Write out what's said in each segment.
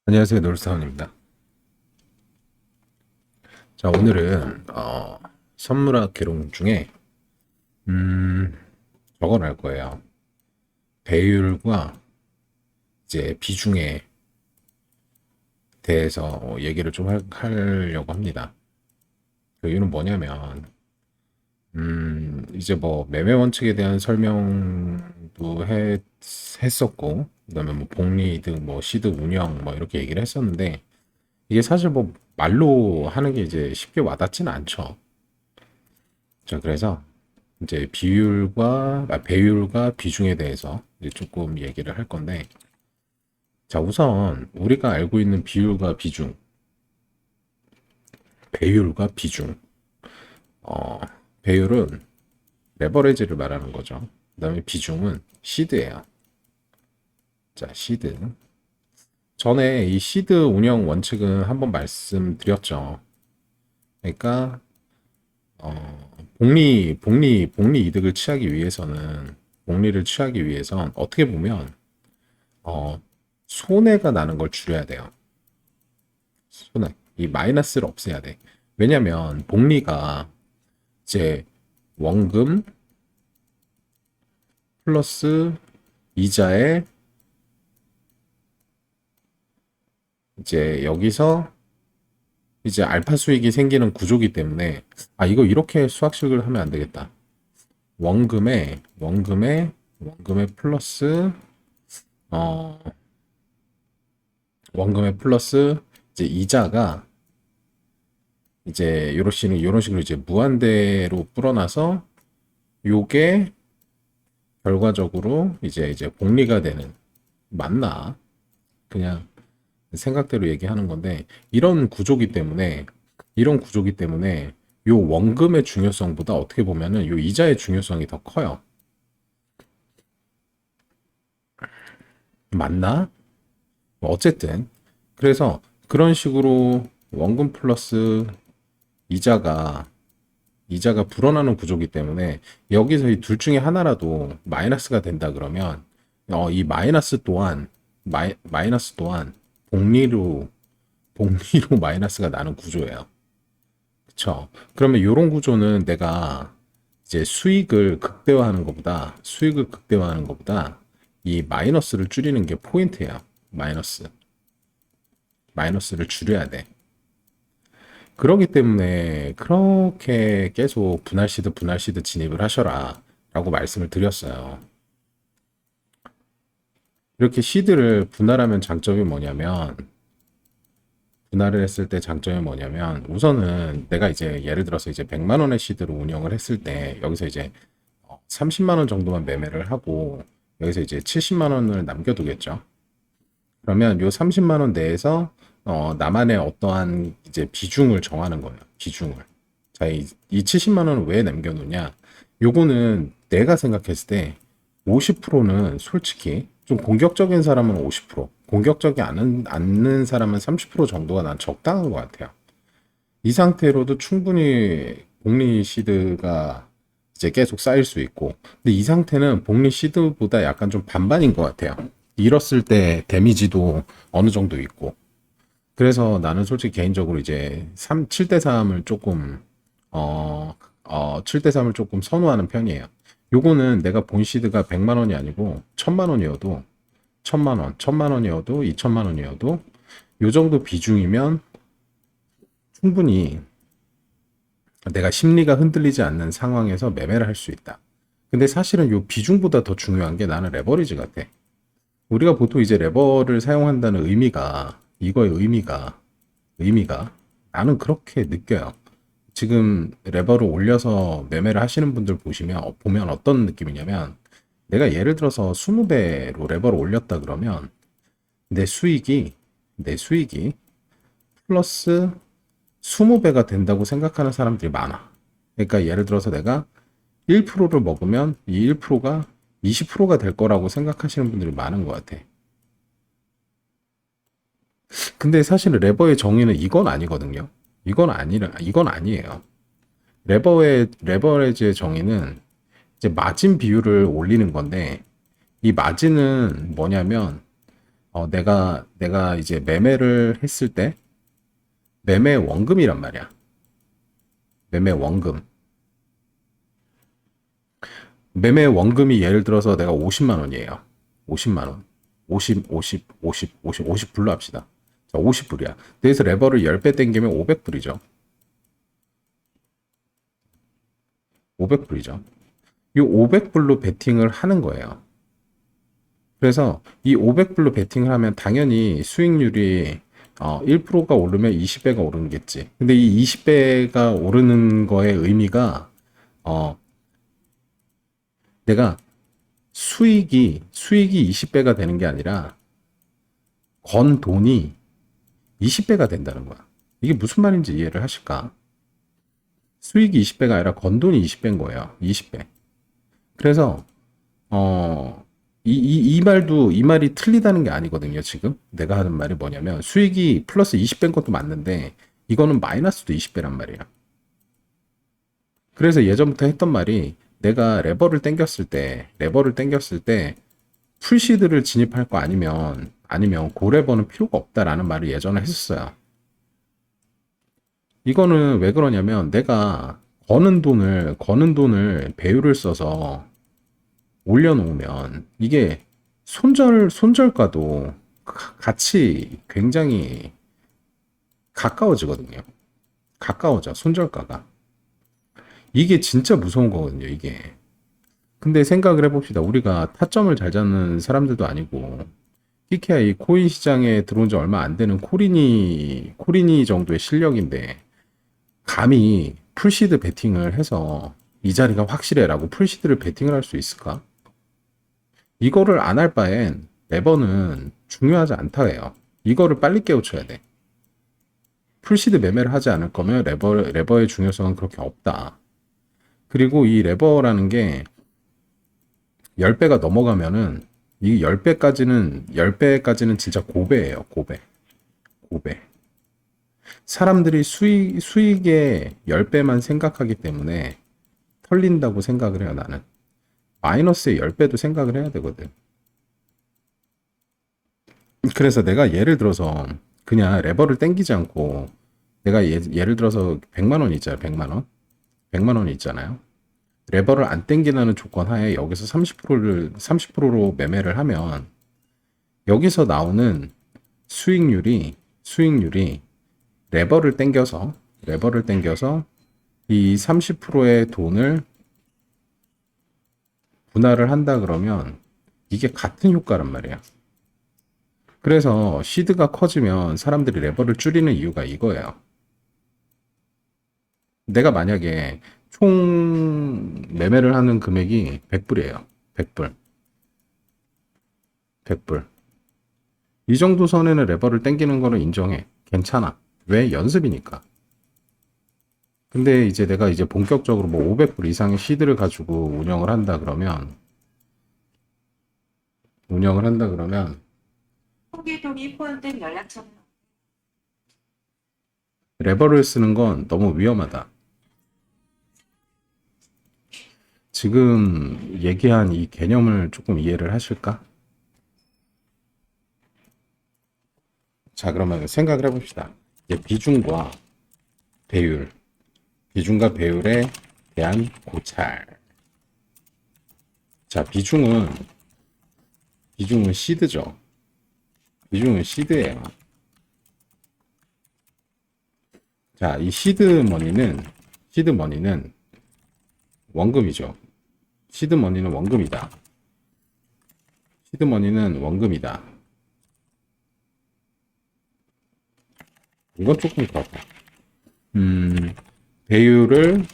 안녕하세요, 놀사원입니다. 자, 오늘은 선물학 개론 중에 음, 저걸 할 거예요. 배율과 이제 비중에 대해서 얘기를 좀 하려고 합니다. 그 이유는 뭐냐면 이제 뭐 매매 원칙에 대한 설명도 했었고, 그다음에 뭐 복리 이득, 뭐 시드 운영 뭐 이렇게 얘기를 했었는데, 이게 사실 뭐 말로 하는 게 이제 쉽게 와닿지는 않죠. 자, 그래서 이제 배율과 비중에 대해서 이제 조금 얘기를 할 건데, 자, 우선 우리가 알고 있는 비율과 비중, 배율과 비중. 어, 배율은 레버리지를 말하는 거죠. 그다음에 비중은 시드예요. 자, 시드. 전에 이 시드 운영 원칙은 한번 말씀드렸죠. 그러니까 복리 이득을 취하기 위해서는 복리를 취하기 위해선 어떻게 보면 어, 손해가 나는 걸 줄여야 돼요. 손해. 이 마이너스를 없애야 돼. 왜냐면 복리가 이제 원금 플러스 이자에 이제 여기서 이제 알파 수익이 생기는 구조기 때문에 이거 이렇게 수학식을 하면 안 되겠다. 원금에 플러스 어 원금에 플러스 이제 이자가 이제 요런 식으로 이제 무한대로 불어나서 요게 결과적으로 이제 복리가 되는. 맞나? 그냥 생각대로 얘기하는 건데, 이런 구조기 때문에 요 원금의 중요성보다 어떻게 보면은 요 이자의 중요성이 더 커요. 맞나? 뭐 어쨌든 그래서 그런 식으로 원금 플러스 이자가 불어나는 구조기 때문에 여기서 이 둘 중에 하나라도 마이너스가 된다 그러면 이 마이너스 또한 복리로 마이너스가 나는 구조예요. 그쵸? 그러면 이런 구조는 내가 이제 수익을 극대화하는 것보다 이 마이너스를 줄이는 게 포인트예요. 마이너스를 줄여야 돼. 그러기 때문에 그렇게 계속 분할 시드 진입을 하셔라 라고 말씀을 드렸어요. 이렇게 시드를 분할을 했을 때 장점이 뭐냐면, 우선은 내가 이제 예를 들어서 이제 100만 원의 시드로 운영을 했을 때 여기서 이제 30만 원 정도만 매매를 하고 여기서 이제 70만 원을 남겨두겠죠. 그러면 요 30만 원 내에서 나만의 어떠한 이제 비중을 정하는 거예요. 비중을. 자, 이 70만 원을 왜 남겨놓냐? 요거는 내가 생각했을 때 50%는 솔직히 좀 공격적인 사람은 50%, 공격적이 않는 사람은 30% 정도가 난 적당한 것 같아요. 이 상태로도 충분히 복리 시드가 이제 계속 쌓일 수 있고, 근데 이 상태는 복리 시드보다 약간 좀 반반인 것 같아요. 잃었을 때 데미지도 어느 정도 있고. 그래서 나는 솔직히 개인적으로 이제 7대 3을 조금 7대 3을 조금 선호하는 편이에요. 요거는 내가 본 시드가 100만 원이 아니고 1000만 원이어도 1000만 원이어도 2000만 원이어도 요 정도 비중이면 충분히 내가 심리가 흔들리지 않는 상황에서 매매를 할 수 있다. 근데 사실은 요 비중보다 더 중요한 게 나는 레버리지 같아. 우리가 보통 이제 레버를 사용한다는 이거의 의미가 나는 그렇게 느껴요. 지금 레버를 올려서 매매를 하시는 분들 보면 어떤 느낌이냐면, 내가 예를 들어서 20배로 레버를 올렸다 그러면 내 수익이 플러스 20배가 된다고 생각하는 사람들이 많아. 그러니까 예를 들어서 내가 1%를 먹으면 이 1%가 20%가 될 거라고 생각하시는 분들이 많은 것 같아. 근데 사실 레버의 정의는 이건 아니거든요. 이건 아니에요. 레버리지의 정의는 이제 마진 비율을 올리는 건데, 이 마진은 뭐냐면 내가 이제 매매를 했을 때, 매매 원금이란 말이야. 매매 원금. 매매 원금이 예를 들어서 내가 50만 원이에요. 50만 원. 50 불로 합시다. 자, 50불이야. 그래서 레버를 10배 땡기면 500불이죠. 500불이죠. 이 500불로 베팅을 하는 거예요. 그래서 이 500불로 베팅을 하면 당연히 수익률이 1%가 오르면 20배가 오르겠지. 근데 이 20배가 오르는 거의 의미가 어, 내가 수익이 20배가 되는 게 아니라 건 돈이 20배가 된다는 거야. 이게 무슨 말인지 이해를 하실까? 수익이 20배가 아니라 건 돈이 20배인 거예요. 20배. 그래서 이 말이 틀리다는 게 아니거든요, 지금. 내가 하는 말이 뭐냐면, 수익이 플러스 20배인 것도 맞는데, 이거는 마이너스도 20배란 말이야. 그래서 예전부터 했던 말이, 내가 레버를 땡겼을 때, 풀시드를 진입할 거 아니면 고레버는 필요가 없다라는 말을 예전에 했었어요. 이거는 왜 그러냐면, 내가 거는 돈을 배율을 써서 올려놓으면 이게 손절가도 같이 굉장히 가까워지거든요. 가까워져, 손절가가. 이게 진짜 무서운 거거든요, 이게. 근데 생각을 해봅시다. 우리가 타점을 잘 잡는 사람들도 아니고, 끼케야 이 코인 시장에 들어온 지 얼마 안 되는 코리니 정도의 실력인데, 감히 풀시드 베팅을 해서 이 자리가 확실해라고 풀시드를 베팅을 할 수 있을까? 이거를 안 할 바엔 레버는 중요하지 않다 해요. 이거를 빨리 깨우쳐야 돼. 풀시드 매매를 하지 않을 거면 레버의 중요성은 그렇게 없다. 그리고 이 레버라는 게 10배가 넘어가면은 이 10배까지는 진짜 고배예요. 고배. 사람들이 수익의 10배만 생각하기 때문에 털린다고 생각을 해요, 나는. 마이너스의 10배도 생각을 해야 되거든. 그래서 내가 예를 들어서 그냥 레버를 땡기지 않고 내가 예를 들어서 100만 원 있잖아요. 100만 원. 100만 원이 있잖아요. 레버를 안 땡기는 조건 하에 여기서 30%로 매매를 하면 여기서 나오는 수익률이 레버를 땡겨서 이 30%의 돈을 분할을 한다 그러면 이게 같은 효과란 말이야. 그래서 시드가 커지면 사람들이 레버를 줄이는 이유가 이거예요. 내가 만약에 총 매매를 하는 금액이 100불이에요. 100불. 100불. 이 정도 선에는 레버를 땡기는 거는 인정해. 괜찮아. 왜? 연습이니까. 근데 이제 내가 이제 본격적으로 뭐 500불 이상의 시드를 가지고 운영을 한다 그러면 통계동이 포함된 연락처는 레버를 쓰는 건 너무 위험하다. 지금 얘기한 이 개념을 조금 이해를 하실까? 자, 그러면 생각을 해봅시다. 이제 비중과 배율에 대한 고찰. 자, 비중은 시드죠. 비중은 시드예요. 자, 이 시드머니는 원금이죠. 시드머니는 원금이다. 이건 조금 그렇다. 배율을,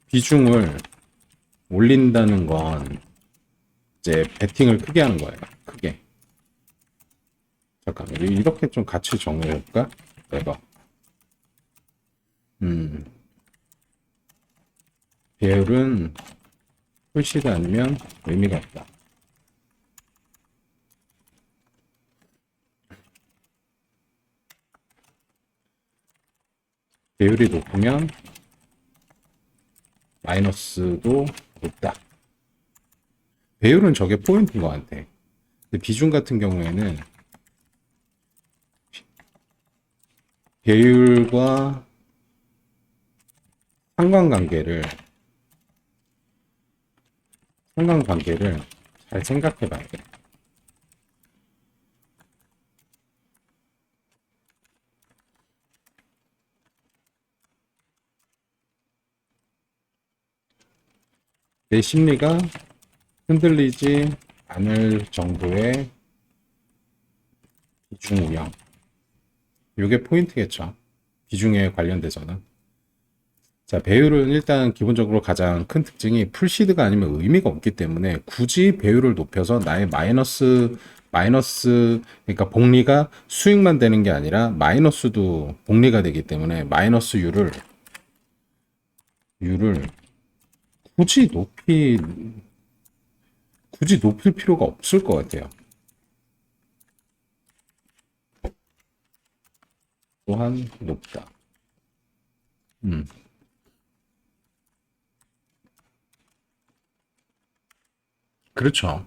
비중을 올린다는 건 이제 베팅을 크게 하는 거예요. 크게. 잠깐만, 이렇게 좀 같이 정리해볼까? 레버. 배율은 풀시가 아니면 의미가 없다. 배율이 높으면 마이너스도 높다. 배율은 저게 포인트인 것 같아. 근데 비중 같은 경우에는 배율과 상관관계를 잘 생각해 봐야 돼. 내 심리가 흔들리지 않을 정도의 비중 운영. 이게 포인트겠죠. 비중에 관련돼서는. 자, 배율은 일단 기본적으로 가장 큰 특징이 풀시드가 아니면 의미가 없기 때문에 굳이 배율을 높여서 나의 마이너스, 그러니까 복리가 수익만 되는 게 아니라 마이너스도 복리가 되기 때문에 마이너스 율을 굳이 높일 필요가 없을 것 같아요. 또한 높다. 음. 그렇죠.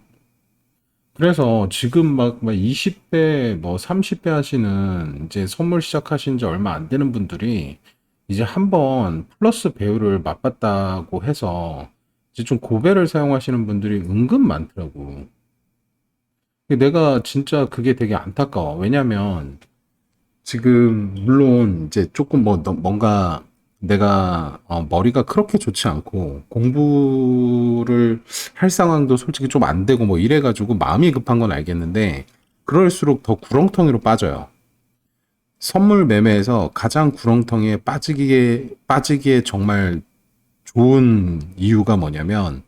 그래서 지금 막 20배, 뭐 30배 하시는 이제 선물 시작하신 지 얼마 안 되는 분들이 이제 한번 플러스 배율을 맛봤다고 해서 이제 좀 고배를 사용하시는 분들이 은근 많더라고. 근데 내가 진짜 그게 되게 안타까워. 왜냐면 지금 물론 이제 조금 뭔가 내가 머리가 그렇게 좋지 않고 공부를 할 상황도 솔직히 좀 안 되고 뭐 이래가지고 마음이 급한 건 알겠는데 그럴수록 더 구렁텅이로 빠져요. 선물 매매에서 가장 구렁텅이에 빠지기에 정말 좋은 이유가 뭐냐면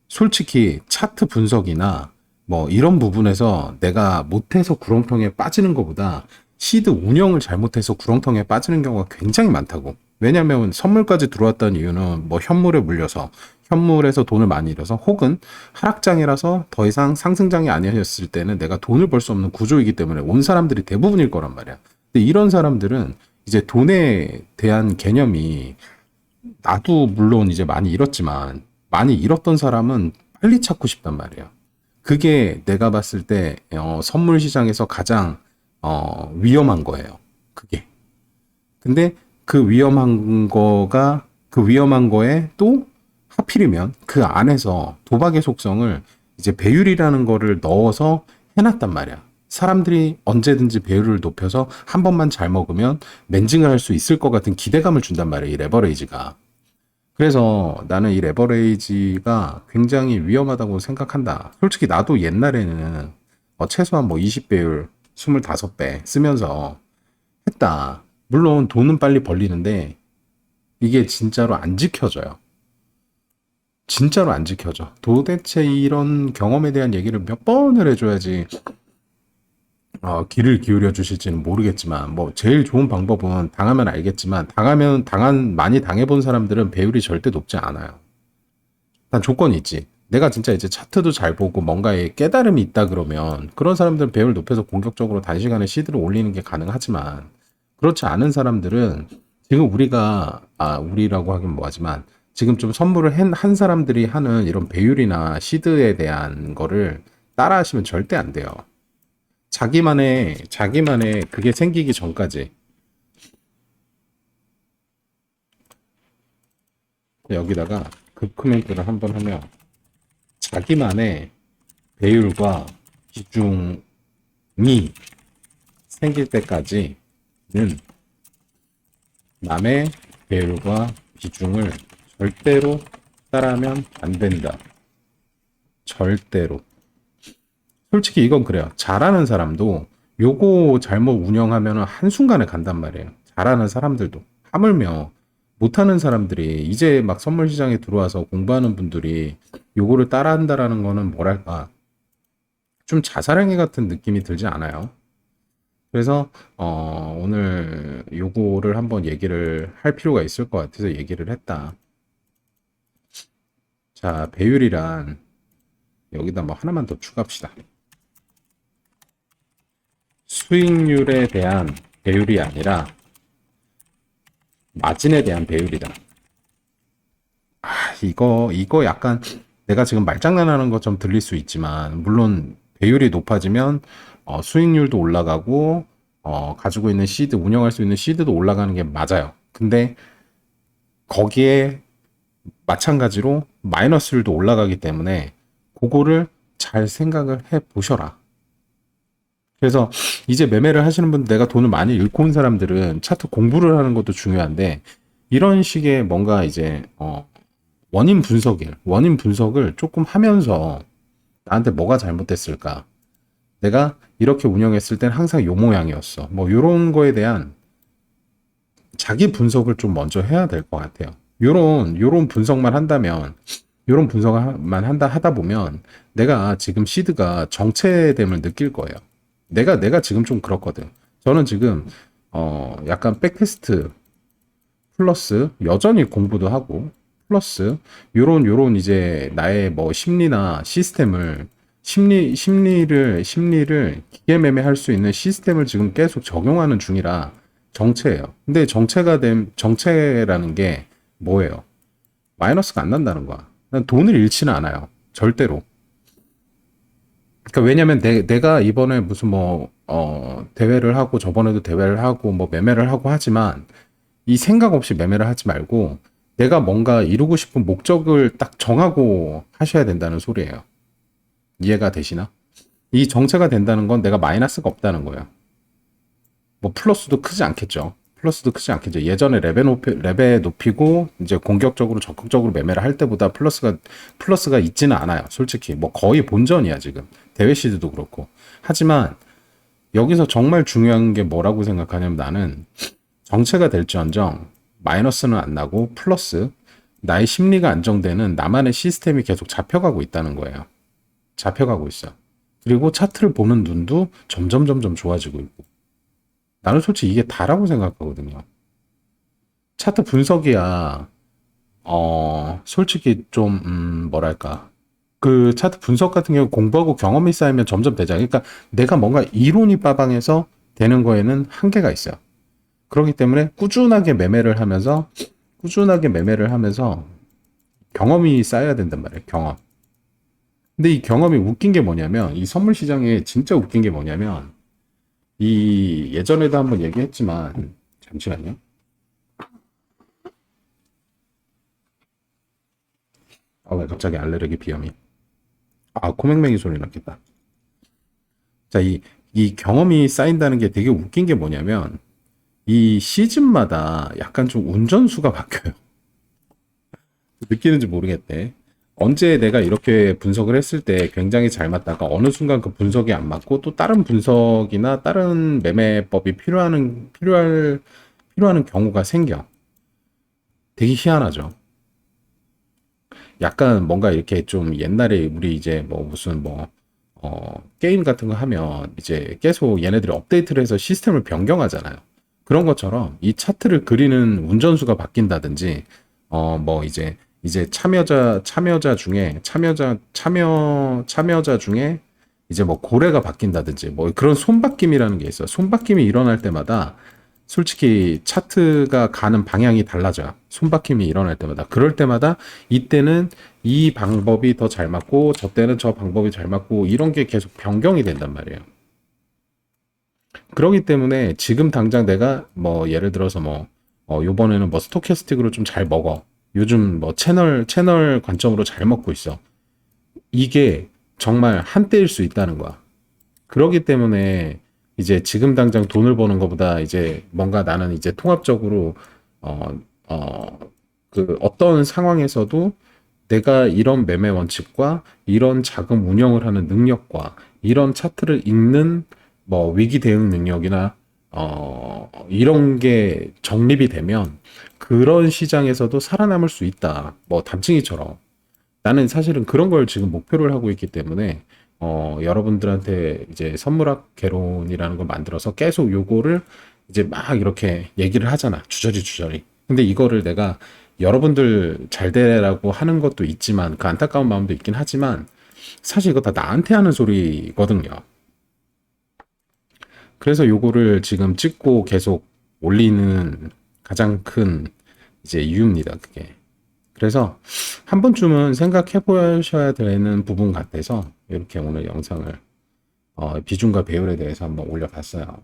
솔직히 차트 분석이나 뭐 이런 부분에서 내가 못해서 구렁텅이에 빠지는 것보다 시드 운영을 잘못해서 구렁텅이에 빠지는 경우가 굉장히 많다고. 왜냐면 선물까지 들어왔다는 이유는 뭐 현물에 물려서 현물에서 돈을 많이 잃어서 혹은 하락장이라서 더 이상 상승장이 아니었을 때는 내가 돈을 벌 수 없는 구조이기 때문에 온 사람들이 대부분일 거란 말이야. 근데 이런 사람들은 이제 돈에 대한 개념이 나도 물론 이제 많이 잃었지만 많이 잃었던 사람은 빨리 찾고 싶단 말이에요. 그게 내가 봤을 때 선물 시장에서 가장 위험한 거예요. 그게. 근데 그 위험한 거에 또 하필이면 그 안에서 도박의 속성을 이제 배율이라는 거를 넣어서 해놨단 말이야. 사람들이 언제든지 배율을 높여서 한 번만 잘 먹으면 멘징을 할 수 있을 것 같은 기대감을 준단 말이야, 이 레버레이지가. 그래서 나는 이 레버레이지가 굉장히 위험하다고 생각한다. 솔직히 나도 옛날에는 최소한 뭐 20배율, 25배 쓰면서 했다. 물론 돈은 빨리 벌리는데 이게 진짜로 안 지켜져요. 진짜로 안 지켜져. 도대체 이런 경험에 대한 얘기를 몇 번을 해줘야지 귀를 기울여 주실지는 모르겠지만 뭐 제일 좋은 방법은 당하면 알겠지만 많이 당해본 사람들은 배율이 절대 높지 않아요. 단 조건이 있지. 내가 진짜 이제 차트도 잘 보고 뭔가에 깨달음이 있다 그러면 그런 사람들은 배율 높여서 공격적으로 단시간에 시드를 올리는 게 가능하지만 그렇지 않은 사람들은 지금 우리라고 하긴 뭐하지만 지금 좀 선물을 한 사람들이 하는 이런 배율이나 시드에 대한 거를 따라 하시면 절대 안 돼요. 자기만의 그게 생기기 전까지. 여기다가 급 코멘트를 한번 하면 자기만의 배율과 비중이 생길 때까지는 남의 배율과 비중을 절대로 따라하면 안 된다. 절대로. 솔직히 이건 그래요. 잘하는 사람도 요거 잘못 운영하면 한순간에 간단 말이에요. 잘하는 사람들도. 하물며 못하는 사람들이 이제 막 선물 시장에 들어와서 공부하는 분들이 요거를 따라한다라는 거는 뭐랄까 좀 자살행위 같은 느낌이 들지 않아요? 그래서 오늘 요거를 한번 얘기를 할 필요가 있을 것 같아서 얘기를 했다. 자, 배율이란 여기다 뭐 하나만 더 추가합시다. 수익률에 대한 배율이 아니라 마진에 대한 배율이다. 이거 약간 내가 지금 말장난하는 것처럼 들릴 수 있지만, 물론 배율이 높아지면 수익률도 올라가고, 가지고 있는 시드, 운영할 수 있는 시드도 올라가는 게 맞아요. 근데 거기에 마찬가지로 마이너스율도 올라가기 때문에 그거를 잘 생각을 해 보셔라. 그래서 이제 매매를 하시는 분들, 내가 돈을 많이 잃고 온 사람들은 차트 공부를 하는 것도 중요한데, 이런 식의 뭔가 이제 원인 분석을 조금 하면서 나한테 뭐가 잘못됐을까? 내가 이렇게 운영했을 땐 항상 요 모양이었어. 뭐 요런 거에 대한 자기 분석을 좀 먼저 해야 될 것 같아요. 요런 분석만 한다면, 요런 분석만 하다 보면 내가 지금 시드가 정체됨을 느낄 거예요. 내가 지금 좀 그렇거든. 저는 지금 약간 백테스트 플러스 여전히 공부도 하고 플러스 요런 이제 나의 뭐 심리나 시스템을 심리를 기계 매매할 수 있는 시스템을 지금 계속 적용하는 중이라 정체예요. 근데 정체라는 게 뭐예요? 마이너스가 안 난다는 거야. 난 돈을 잃지는 않아요. 절대로. 그러니까 왜냐면 내가 이번에 무슨 뭐 대회를 하고 저번에도 대회를 하고 뭐 매매를 하고 하지만 이 생각 없이 매매를 하지 말고 내가 뭔가 이루고 싶은 목적을 딱 정하고 하셔야 된다는 소리예요. 이해가 되시나? 이 정체가 된다는 건 내가 마이너스가 없다는 거예요. 뭐 플러스도 크지 않겠죠. 플러스도 크지 않겠죠. 예전에 레벨 높이고 이제 공격적으로 적극적으로 매매를 할 때보다 플러스가 있지는 않아요. 솔직히 뭐 거의 본전이야 지금. 대회 시드도 그렇고. 하지만 여기서 정말 중요한 게 뭐라고 생각하냐면 나는 정체가 될지언정 마이너스는 안 나고 플러스 나의 심리가 안정되는 나만의 시스템이 계속 잡혀가고 있다는 거예요. 잡혀가고 있어. 그리고 차트를 보는 눈도 점점 좋아지고 있고. 나는 솔직히 이게 다라고 생각하거든요. 차트 분석이야, 솔직히 좀, 뭐랄까. 그 차트 분석 같은 경우 공부하고 경험이 쌓이면 점점 되잖아요. 그러니까 내가 뭔가 이론이 빠방해서 되는 거에는 한계가 있어요. 그렇기 때문에 꾸준하게 매매를 하면서 경험이 쌓여야 된단 말이에요. 경험. 근데 이 경험이 웃긴 게 뭐냐면, 이 선물 시장에 진짜 웃긴 게 뭐냐면, 이 예전에도 한번 얘기했지만, 잠시만요. 왜 갑자기 알레르기 비염이. 코맹맹이 소리 났겠다. 자, 이 경험이 쌓인다는 게 되게 웃긴 게 뭐냐면, 이 시즌마다 약간 좀 운전수가 바뀌어요. 느끼는지 모르겠대. 언제 내가 이렇게 분석을 했을 때 굉장히 잘 맞다가 어느 순간 그 분석이 안 맞고 또 다른 분석이나 다른 매매법이 필요하는 경우가 생겨. 되게 희한하죠. 약간 뭔가 이렇게 좀 옛날에 우리 이제 뭐 무슨 뭐 게임 같은 거 하면 이제 계속 얘네들이 업데이트를 해서 시스템을 변경하잖아요. 그런 것처럼 이 차트를 그리는 운전수가 바뀐다든지, 뭐 이제 참여자 중에 이제 뭐 고래가 바뀐다든지 뭐 그런 손바뀜이라는 게 있어요. 손바뀜이 일어날 때마다 솔직히 차트가 가는 방향이 달라져요. 손바뀜이 일어날 때마다. 그럴 때마다 이때는 이 방법이 더 잘 맞고 저 때는 저 방법이 잘 맞고 이런 게 계속 변경이 된단 말이에요. 그렇기 때문에 지금 당장 내가 뭐 예를 들어서 뭐 요번에는 뭐 스토캐스틱으로 좀 잘 먹어. 요즘 뭐 채널 관점으로 잘 먹고 있어. 이게 정말 한때일 수 있다는 거야. 그렇기 때문에 이제 지금 당장 돈을 버는 것보다 이제 뭔가 나는 이제 통합적으로 어, 어, 그 어떤 상황에서도 내가 이런 매매 원칙과 이런 자금 운영을 하는 능력과 이런 차트를 읽는 뭐 위기 대응 능력이나 이런 게 정립이 되면 그런 시장에서도 살아남을 수 있다. 뭐 담칭이처럼. 나는 사실은 그런 걸 지금 목표를 하고 있기 때문에 여러분들한테 이제 선물학 개론이라는 걸 만들어서 계속 요거를 이제 막 이렇게 얘기를 하잖아. 주저리. 근데 이거를 내가 여러분들 잘 되라고 하는 것도 있지만 그 안타까운 마음도 있긴 하지만 사실 이거 다 나한테 하는 소리거든요. 그래서 요거를 지금 찍고 계속 올리는 가장 큰 이제 이유입니다. 그게. 그래서 한 번쯤은 생각해 보셔야 되는 부분 같아서 이렇게 오늘 영상을 비중과 배율에 대해서 한번 올려봤어요.